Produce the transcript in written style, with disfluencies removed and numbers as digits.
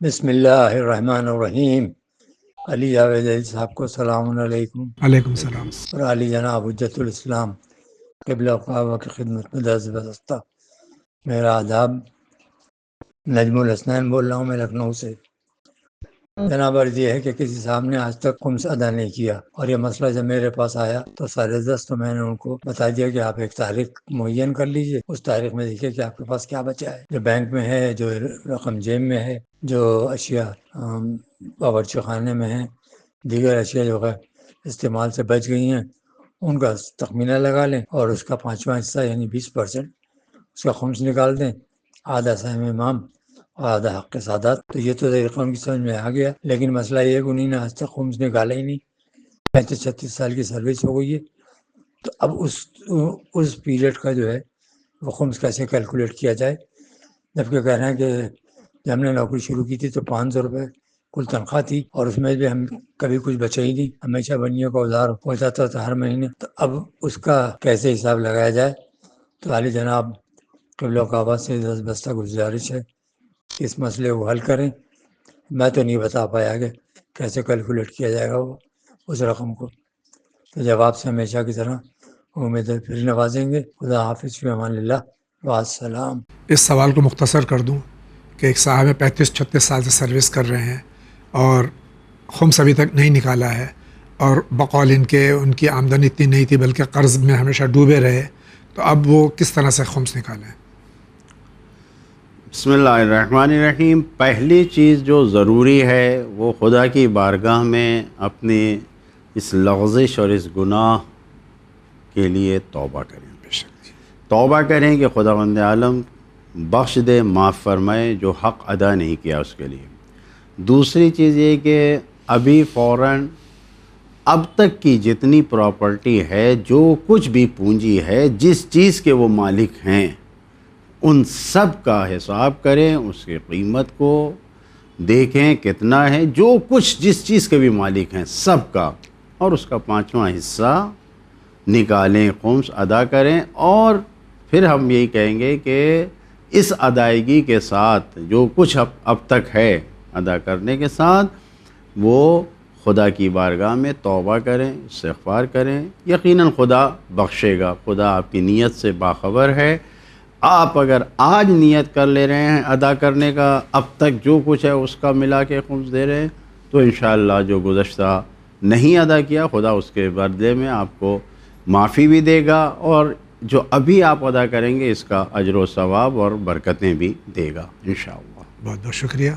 بسم اللہ الرحمن الرحیم۔ علی جاوید علی صاحب کو السلام علیکم، علیکم السلام۔ اور علی جناب حجت الاسلام قبلہ کعبہ کی خدمت میں درز بستہ میرا آداب۔ نجم الحسنین بول رہا ہوں میں لکھنؤ سے۔ جناب عرض یہ ہے کہ کسی صاحب نے آج تک خمس ادا نہیں کیا، اور یہ مسئلہ جب میرے پاس آیا تو سارے دست تو میں نے ان کو بتا دیا کہ آپ ایک تاریخ معین کر لیجئے، اس تاریخ میں دیکھیے کہ آپ کے پاس کیا بچا ہے، جو بینک میں ہے، جو رقم جیب میں ہے، جو اشیاء باورچی خانے میں ہیں، دیگر اشیاء جو ہے استعمال سے بچ گئی ہیں، ان کا تخمینہ لگا لیں، اور اس کا 5واں حصہ یعنی 20% اس کا خمس نکال دیں، آدھا سہم امام اور آدھا حق سادات۔ تو یہ تو طریقہ ان کی سمجھ میں آ گیا، لیکن مسئلہ یہ ہے کہ انہیں نے آج تک خمس نکالا ہی نہیں۔ 35-36 سال کی سروس ہو گئی ہے، تو اب اس پیریڈ کا جو ہے وہ خمس کیسے کیلکولیٹ کیا جائے، جبکہ کہہ رہے ہیں کہ جب ہم نے نوکری شروع کی تھی تو 500 روپے کل تنخواہ تھی، اور اس میں بھی ہم کبھی کچھ بچا ہی نہیں، ہمیشہ بنیوں کا ادھار ہو جاتا تھا ہر مہینے۔ تو اب اس کا کیسے حساب لگایا جائے؟ تو عالی جناب قبلہ کعبہ سے دست بستہ گزارش ہے کہ اس مسئلے کو حل کریں۔ میں تو نہیں بتا پایا کہ کیسے کیلکولیٹ کیا جائے گا وہ اس رقم کو، تو جواب سے ہمیشہ کی طرح امید ہے پھر نوازیں گے۔ خدا حافظ، فی امان اللہ، والسلام۔ اس سوال کو مختصر کر دوں کہ ایک صاحب 35-36 سال سے سروس کر رہے ہیں اور خمس ابھی تک نہیں نکالا ہے، اور بقول ان کے ان کی آمدنی اتنی نہیں تھی بلکہ قرض میں ہمیشہ ڈوبے رہے، تو اب وہ کس طرح سے خمس نکالیں؟ بسم اللہ الرحمن الرحیم۔ پہلی چیز جو ضروری ہے وہ خدا کی بارگاہ میں اپنی اس لغزش اور اس گناہ کے لیے توبہ کریں، توبہ کریں کہ خداوند عالم بخش دے، معاف فرمائے جو حق ادا نہیں کیا اس کے لیے۔ دوسری چیز یہ کہ ابھی فوراً اب تک کی جتنی پراپرٹی ہے، جو کچھ بھی پونجی ہے، جس چیز کے وہ مالک ہیں، ان سب کا حساب کریں، اس کی قیمت کو دیکھیں کتنا ہے، جو کچھ جس چیز کے بھی مالک ہیں سب کا، اور اس کا 5واں حصہ نکالیں، خمس ادا کریں۔ اور پھر ہم یہی کہیں گے کہ اس ادائیگی کے ساتھ جو کچھ اب تک ہے ادا کرنے کے ساتھ، وہ خدا کی بارگاہ میں توبہ کریں، استغفار کریں، یقیناً خدا بخشے گا۔ خدا آپ کی نیت سے باخبر ہے۔ آپ اگر آج نیت کر لے رہے ہیں ادا کرنے کا، اب تک جو کچھ ہے اس کا ملا کے خمس دے رہے ہیں، تو انشاءاللہ جو گزشتہ نہیں ادا کیا، خدا اس کے بدلے میں آپ کو معافی بھی دے گا، اور جو ابھی آپ ادا کریں گے اس کا اجر و ثواب اور برکتیں بھی دے گا انشاءاللہ۔ بہت بہت شکریہ۔